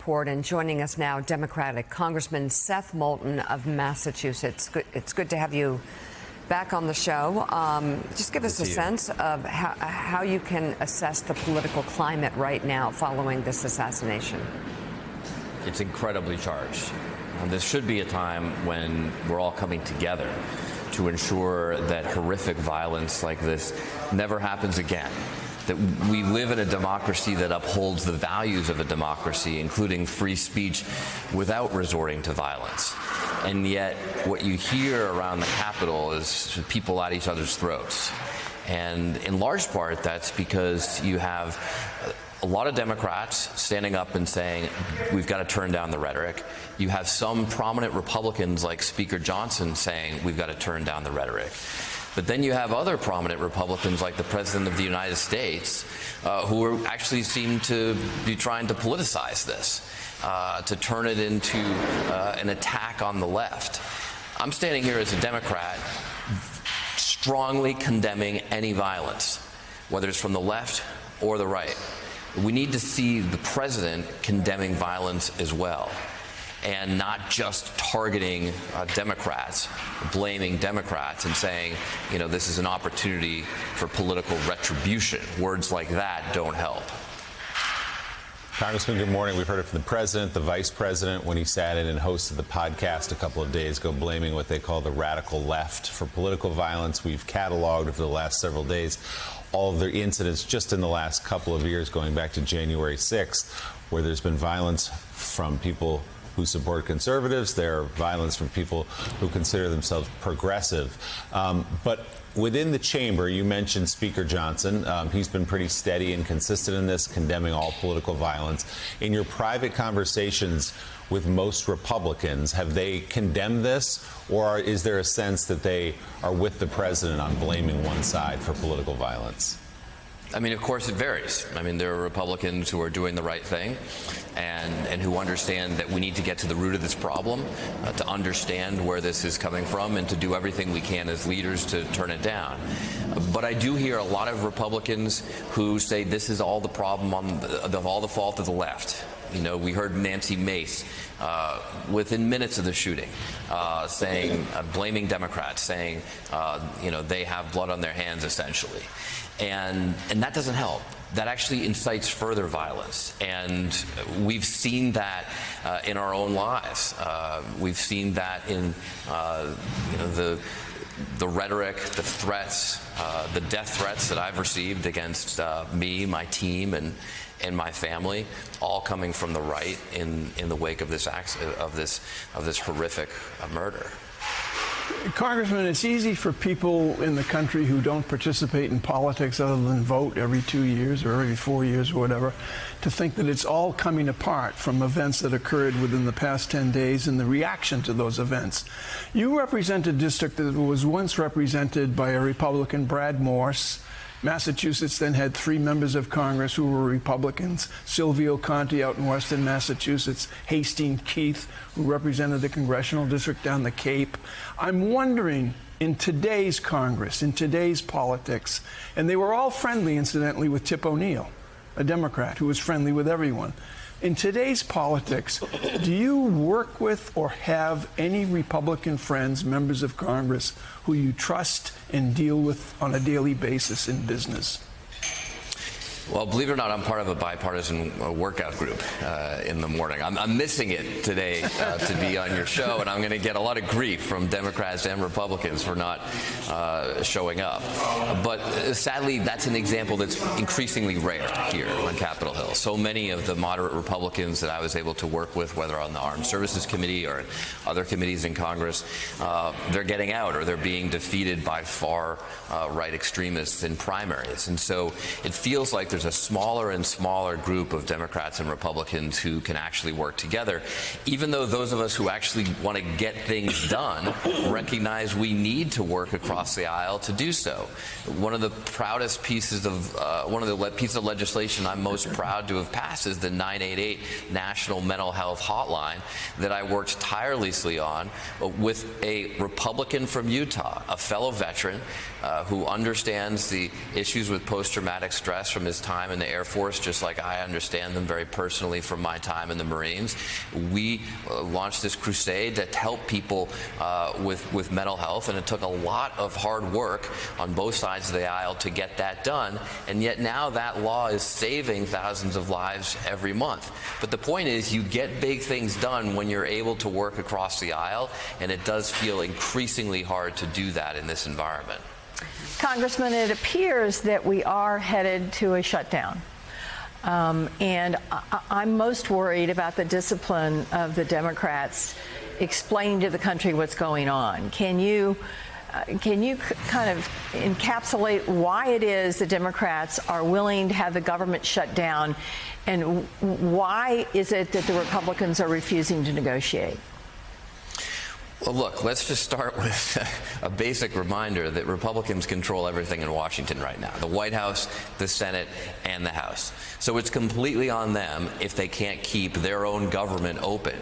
Report, and joining us now, Democratic Congressman Seth Moulton of Massachusetts. It's good to have you back on the show. Just give us a sense of how you can assess the political climate right now following this assassination. It's incredibly charged. This should be a time when we're all coming together to ensure that horrific violence like this never happens again. That we live in a democracy that upholds the values of a democracy, including free speech, without resorting to violence. And yet, what you hear around the Capitol is people at each other's throats. And in large part, that's because you have a lot of Democrats standing up and saying, we've got to turn down the rhetoric. You have some prominent Republicans like Speaker Johnson saying, we've got to turn down the rhetoric. But then you have other prominent Republicans like the President of the United States who actually seem to be trying to politicize this, to turn it into an attack on the left. I'm standing here as a Democrat strongly condemning any violence, whether it's from the left or the right. We need to see the president condemning violence as well, and not just targeting Democrats, blaming Democrats and saying, you know, this is an opportunity for political retribution. Words like that don't help. Congressman, good morning. We've heard it from the president, the vice president, when he sat in and hosted the podcast a couple of days ago, blaming what they call the radical left for political violence. We've cataloged over the last several days all of the incidents just in the last couple of years, going back to January 6th, where there's been violence from people who support conservatives. There are violence from people who consider themselves progressive. But within the chamber, you mentioned Speaker Johnson. He's been pretty steady and consistent in this, condemning all political violence. In your private conversations with most Republicans, have they condemned this, or is there a sense that they are with the president on blaming one side for political violence? I mean, of course, it varies. I mean, there are Republicans who are doing the right thing and who understand that we need to get to the root of this problem, to understand where this is coming from, and to do everything we can as leaders to turn it down. But I do hear a lot of Republicans who say this is all the problem, all the fault of the left. You know, we heard Nancy Mace within minutes of the shooting saying, blaming Democrats, saying, you know, they have blood on their hands, essentially. And that doesn't help. That actually incites further violence. And we've seen that in our own lives. We've seen that in you know, the rhetoric, the threats, the death threats that I've received against me, my team, and my family, all coming from the right in the wake of this horrific murder. Congressman, it's easy for people in the country who don't participate in politics other than vote every 2 years or every 4 years or whatever to think that it's all coming apart from events that occurred within the past 10 days and the reaction to those events. You represent a district that was once represented by a Republican, Brad Morse. Massachusetts then had 3 members of Congress who were Republicans: Silvio Conte out in Western Massachusetts, Hastings Keith, who represented the congressional district down the Cape. I'm wondering, in today's Congress, in today's politics, and they were all friendly, incidentally, with Tip O'Neill, a Democrat who was friendly with everyone. In today's politics, do you work with or have any Republican friends, members of Congress, who you trust and deal with on a daily basis in business? Well, believe it or not, I'm part of a bipartisan workout group in the morning. I'm missing it today to be on your show, and I'm going to get a lot of grief from Democrats and Republicans for not showing up. But sadly, that's an example that's increasingly rare here on Capitol Hill. So many of the moderate Republicans that I was able to work with, whether on the Armed Services Committee or other committees in Congress, they're getting out or they're being defeated by far right extremists in primaries. And so it feels like there's a smaller and smaller group of Democrats and Republicans who can actually work together, even though those of us who actually want to get things done recognize we need to work across the aisle to do so. One of the proudest pieces of pieces of legislation I'm most proud to have passed is the 988 National Mental Health Hotline that I worked tirelessly on with a Republican from Utah, a fellow veteran who understands the issues with post-traumatic stress from his time in the Air Force, just like I understand them very personally from my time in the Marines. We launched this crusade to help people with mental health, and it took a lot of hard work on both sides of the aisle to get that done, and yet now that law is saving thousands of lives every month. But the point is, you get big things done when you're able to work across the aisle, and it does feel increasingly hard to do that in this environment. Congressman, it appears that we are headed to a shutdown. And I'm most worried about the discipline of the Democrats explaining to the country what's going on. Can you kind of encapsulate why it is the Democrats are willing to have the government shut down, and why is it that the Republicans are refusing to negotiate? Well, look, let's just start with a basic reminder that Republicans control everything in Washington right now: the White House, the Senate, and the House. So it's completely on them if they can't keep their own government open.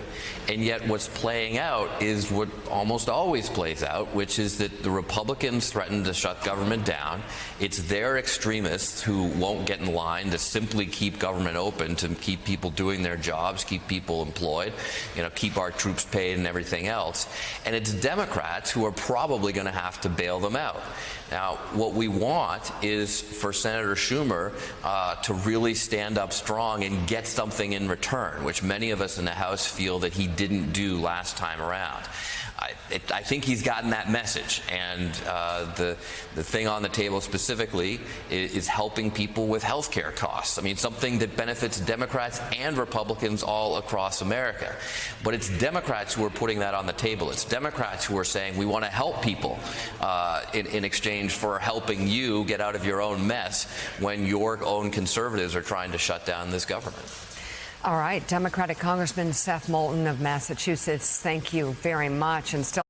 And yet what's playing out is what almost always plays out, which is that the Republicans threaten to shut government down. It's their extremists who won't get in line to simply keep government open, to keep people doing their jobs, keep people employed, keep our troops paid and everything else. And it's Democrats who are probably going to have to bail them out. Now, what we want is for Senator Schumer to really stand up strong and get something in return, which many of us in the House feel that he didn't do last time around. I think he's gotten that message, and the thing on the table specifically is helping people with health care costs. I mean, something that benefits Democrats and Republicans all across America. But it's Democrats who are putting that on the table. It's Democrats who are saying we want to help people in exchange for helping you get out of your own mess when your own conservatives are trying to shut down this government. All right, Democratic Congressman Seth Moulton of Massachusetts, thank you very much. And still